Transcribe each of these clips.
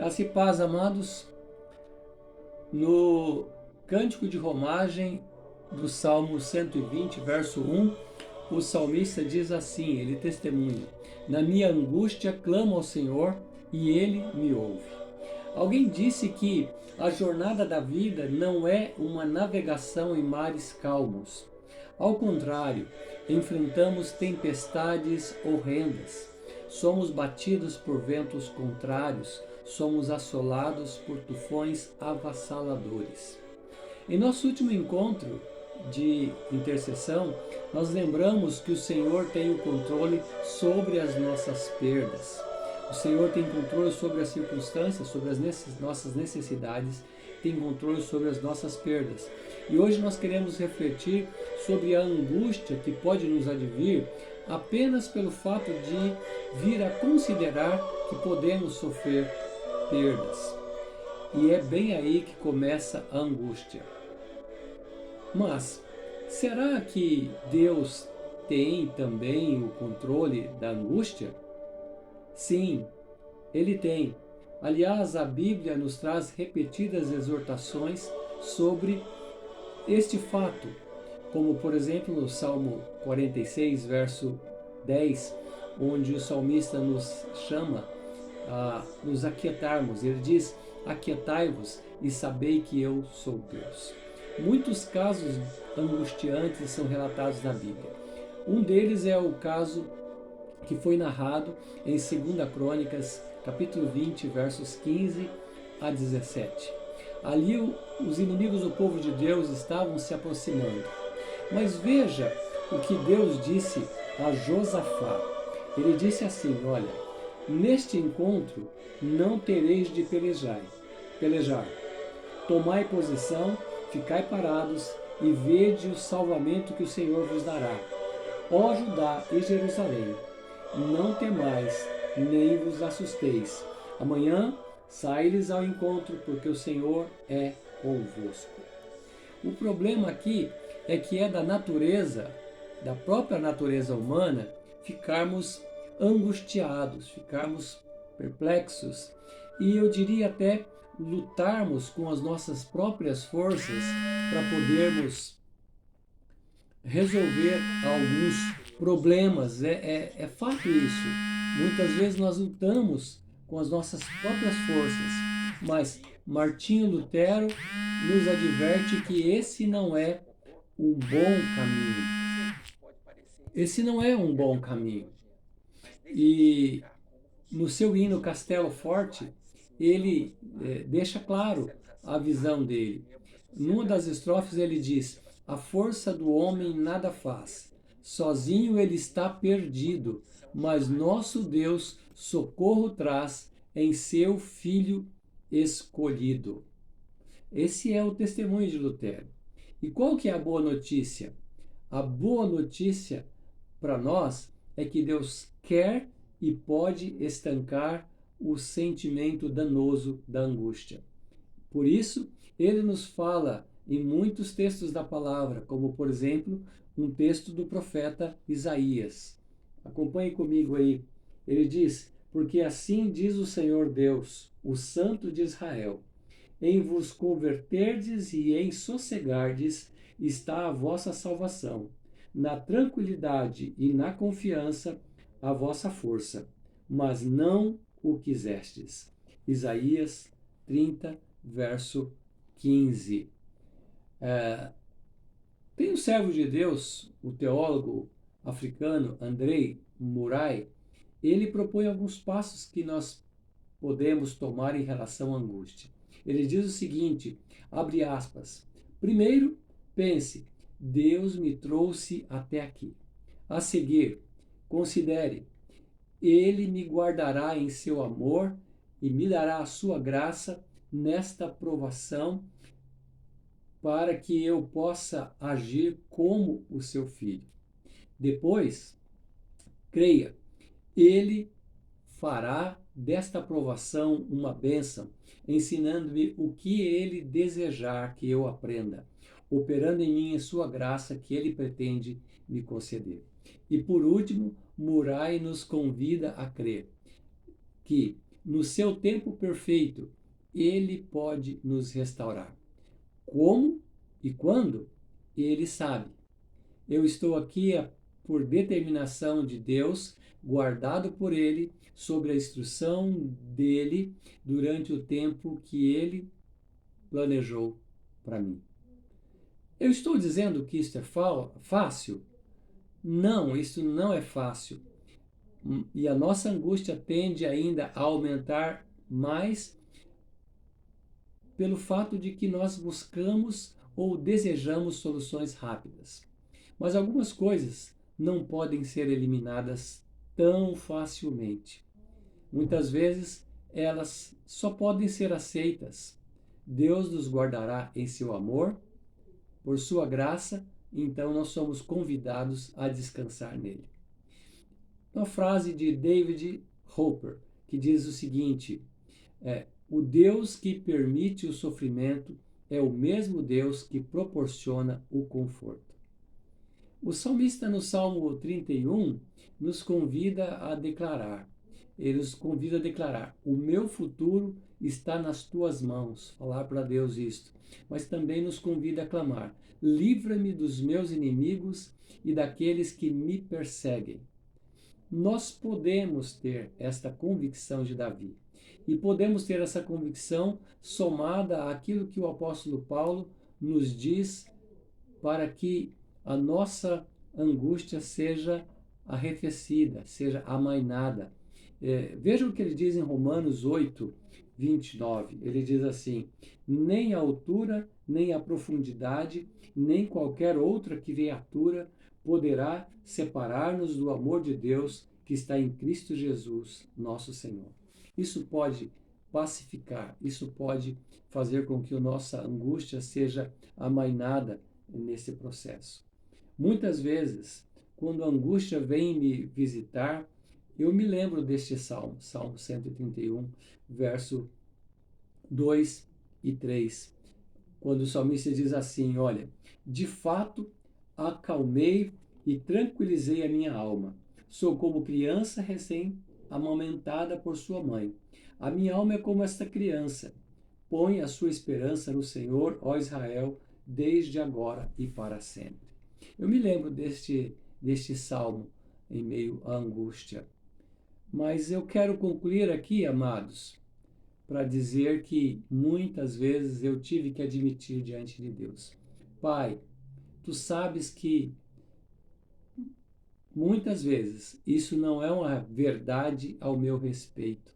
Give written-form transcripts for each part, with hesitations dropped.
Graça e paz, amados. No Cântico de Romagem do Salmo 120, verso 1, o salmista diz assim, ele testemunha: na minha angústia clamo ao Senhor e Ele me ouve. Alguém disse que a jornada da vida não é uma navegação em mares calmos. Ao contrário, enfrentamos tempestades horrendas. Somos batidos por ventos contrários, somos assolados por tufões avassaladores. Em nosso último encontro de intercessão, nós lembramos que o Senhor tem o controle sobre as nossas perdas. O Senhor tem controle sobre as circunstâncias, sobre as nossas necessidades, tem controle sobre as nossas perdas. E hoje nós queremos refletir sobre a angústia que pode nos advir apenas pelo fato de vir a considerar que podemos sofrer perdas. E é bem aí que começa a angústia. Mas, será que Deus tem também o controle da angústia? Sim, Ele tem. Aliás, a Bíblia nos traz repetidas exortações sobre este fato, como por exemplo no Salmo 46, verso 10, onde o salmista nos chama a nos aquietarmos. Ele diz: aquietai-vos e sabei que eu sou Deus. Muitos casos angustiantes são relatados na Bíblia. Um deles é o caso que foi narrado em 2 Crônicas, capítulo 20, versos 15 a 17. Ali os inimigos do povo de Deus estavam se aproximando. Mas veja o que Deus disse a Josafá. Ele disse assim: olha, neste encontro não tereis de pelejar. Tomai posição, ficai parados e vede o salvamento que o Senhor vos dará. Ó Judá e Jerusalém, não temais, nem vos assusteis. Amanhã sai-lhes ao encontro, porque o Senhor é convosco. O problema aqui é que é da natureza, da própria natureza humana, ficarmos angustiados, ficarmos perplexos e eu diria até lutarmos com as nossas próprias forças para podermos resolver alguns problemas. É fato isso. Muitas vezes nós lutamos com as nossas próprias forças, mas Martinho Lutero nos adverte que esse não é um bom caminho. Esse não é um bom caminho. E no seu hino Castelo Forte, ele deixa claro a visão dele. Numa das estrofes ele diz: a força do homem nada faz, sozinho ele está perdido, mas nosso Deus socorro traz em seu Filho escolhido. Esse é o testemunho de Lutero. E qual que é a boa notícia? A boa notícia para nós é que Deus quer e pode estancar o sentimento danoso da angústia. Por isso, ele nos fala em muitos textos da palavra, como por exemplo, um texto do profeta Isaías. Acompanhe comigo aí. Ele diz: porque assim diz o Senhor Deus, o Santo de Israel: em vos converterdes e em sossegardes está a vossa salvação. Na tranquilidade e na confiança a vossa força, mas não o quisestes. Isaías 30, verso 15. Tem um servo de Deus, o teólogo africano Andrei Murai, ele propõe alguns passos que nós podemos tomar em relação à angústia. Ele diz o seguinte, abre aspas: primeiro, pense, Deus me trouxe até aqui. A seguir, considere, Ele me guardará em seu amor e me dará a sua graça nesta provação para que eu possa agir como o seu filho. Depois, creia, Ele fará desta provação uma bênção, ensinando-me o que Ele desejar que eu aprenda, operando em mim a sua graça que Ele pretende me conceder. E por último, Murai nos convida a crer que no seu tempo perfeito, Ele pode nos restaurar. Como e quando? Ele sabe. Eu estou aqui por determinação de Deus, guardado por Ele, sob a instrução dele, durante o tempo que Ele planejou para mim. Eu estou dizendo que isto é fácil? Não, isso não é fácil. E a nossa angústia tende ainda a aumentar mais pelo fato de que nós buscamos ou desejamos soluções rápidas. Mas algumas coisas não podem ser eliminadas tão facilmente. Muitas vezes elas só podem ser aceitas. Deus nos guardará em seu amor, por sua graça, então nós somos convidados a descansar nele. Uma frase de David Hopper que diz o seguinte: o Deus que permite o sofrimento é o mesmo Deus que proporciona o conforto. O salmista no Salmo 31 nos convida a declarar, ele nos convida a declarar: o meu futuro está nas tuas mãos, falar para Deus isto, mas também nos convida a clamar: livra-me dos meus inimigos e daqueles que me perseguem. Nós podemos ter esta convicção de Davi. E podemos ter essa convicção somada àquilo que o apóstolo Paulo nos diz para que a nossa angústia seja arrefecida, seja amainada. Veja o que ele diz em Romanos 8, 29. Ele diz assim: nem a altura, nem a profundidade, nem qualquer outra criatura poderá separar-nos do amor de Deus que está em Cristo Jesus, nosso Senhor. Isso pode pacificar, isso pode fazer com que a nossa angústia seja amainada nesse processo. Muitas vezes, quando a angústia vem me visitar, eu me lembro deste salmo, Salmo 131, verso 2 e 3, quando o salmista diz assim: olha, de fato acalmei e tranquilizei a minha alma. Sou como criança recém-amamentada por sua mãe. A minha alma é como esta criança. Põe a sua esperança no Senhor, ó Israel, desde agora e para sempre. Eu me lembro deste salmo em meio à angústia. Mas eu quero concluir aqui, amados, para dizer que muitas vezes eu tive que admitir diante de Deus: Pai, tu sabes que muitas vezes isso não é uma verdade ao meu respeito,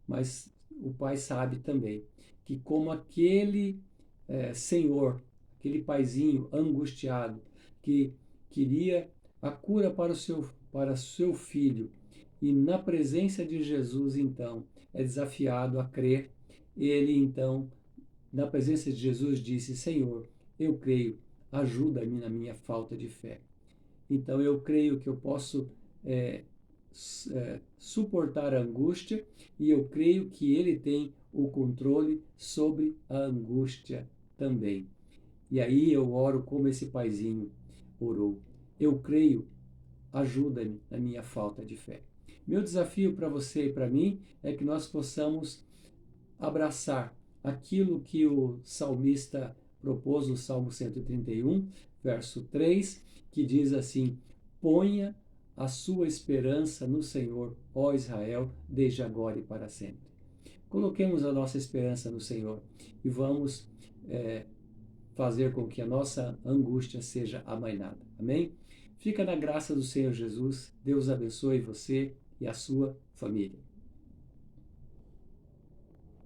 mas o Pai sabe também que, como aquele senhor, aquele paizinho angustiado que queria a cura para o seu filho, e na presença de Jesus, então, é desafiado a crer, ele então, na presença de Jesus, disse: Senhor, eu creio, ajuda-me na minha falta de fé. Então eu creio que eu posso suportar a angústia, e eu creio que Ele tem o controle sobre a angústia também. E aí eu oro como esse paizinho orou: eu creio, ajuda-me na minha falta de fé. Meu desafio para você e para mim é que nós possamos abraçar aquilo que o salmista propôs no Salmo 131, verso 3, que diz assim: ponha a sua esperança no Senhor, ó Israel, desde agora e para sempre. Coloquemos a nossa esperança no Senhor e vamos fazer com que a nossa angústia seja amainada. Amém? Fica na graça do Senhor Jesus. Deus abençoe você e a sua família.